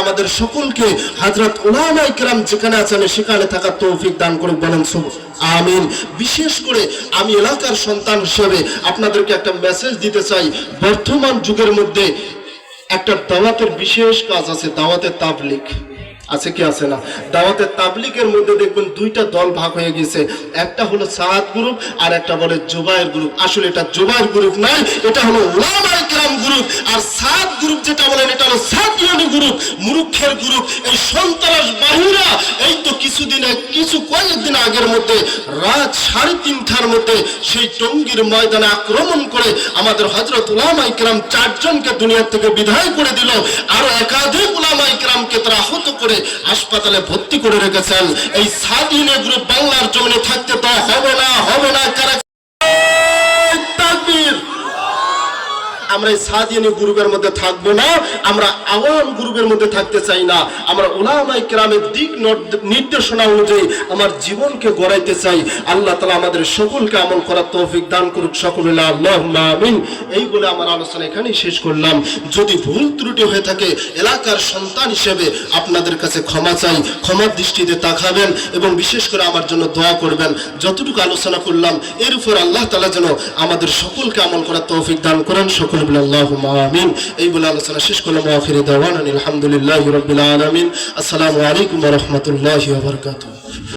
আমাদের সকলকে হযরত উলামায়ে কেরাম যেখানে আছেন সেখানে থাকার তৌফিক দান করুক, বলেন আমিন। বিশেষ করে আমি এলাকার সন্তান হিসেবে আপনাদেরকে একটা মেসেজ দিতে চাই। বর্তমান যুগের মধ্যে একটা দাওয়াতের বিশেষ কাজ আছে, দাওয়াতের তাবলীগ আছে কি আছে না? দাওয়াতের তাবলীগের মধ্যে দেখবেন দুইটা দল ভাগ হয়ে গেছে, একটা হলো সাদ গ্রুপ আর একটা বলে জুবায়ের গ্রুপ। আসলে এটা জুবায়ের গ্রুপ নয়, এটা হলো উলামায়ে কেরাম গ্রুপ। আর সাদ গ্রুপ যেটা বলেন এটা হলো সাদিয়ানি গ্রুপ, মূর্খের গ্রুপ। এই সন্ত্রাস বাহিরা এই তো কয়েকদিন আগের মধ্যে রাত 3:30টার মধ্যে সেই টঙ্গীর ময়দানে আক্রমণ করে আমাদের হযরত উলামায়ে কেরাম 4 জনকে দুনিয়া থেকে বিদায় করে দিল। আর একাধিক উলামায়ে কেরামকে তারা আহত করে হাসপাতালে ভর্তি করে রেখেছেন। এই সাদিয়ানি গ্রুপ বাংলার জমিনে থাকতে তো হবে না। কারা তাকবীর! আমরা এই সাদিয়ানি গ্রুপের মধ্যে থাকবো না, আমরা আওয়াম গ্রুপের মধ্যে থাকতে চাই না। আমরা উলামায়ে কেরামের দিক নির্দেশনা অনুযায়ী আমার জীবনকে গড়াইতে চাই। আল্লাহ তাআলা আমাদের সকলকে আমল করার তৌফিক দান করুক, সকলে আল্লাহুম্মা আমিন। এই বলে আমার আলোচনা এখানেই শেষ করলাম। যদি ভুল ত্রুটি হয়ে থাকে এলাকার সন্তান হিসেবে আপনাদের কাছে ক্ষমা চাই, ক্ষমার দৃষ্টিতে তাকাবেন এবং বিশেষ করে আমার জন্য দোয়া করবেন। যতটুকু আলোচনা করলাম এর উপর আল্লাহ তাআলা যেন আমাদের সকলকে আমল করার তৌফিক দান করেন, সকলে আল্লাহুম্মা আমিন। এই বলে আলোচনা শেষ করলাম। আখিরি দাওয়ানা আলহামদুলিল্লাহি রাব্বিল আলামিন। আসসালামু আলাইকুম ওয়া রাহমাতুল্লাহি ওয়া বারাকাতুহু।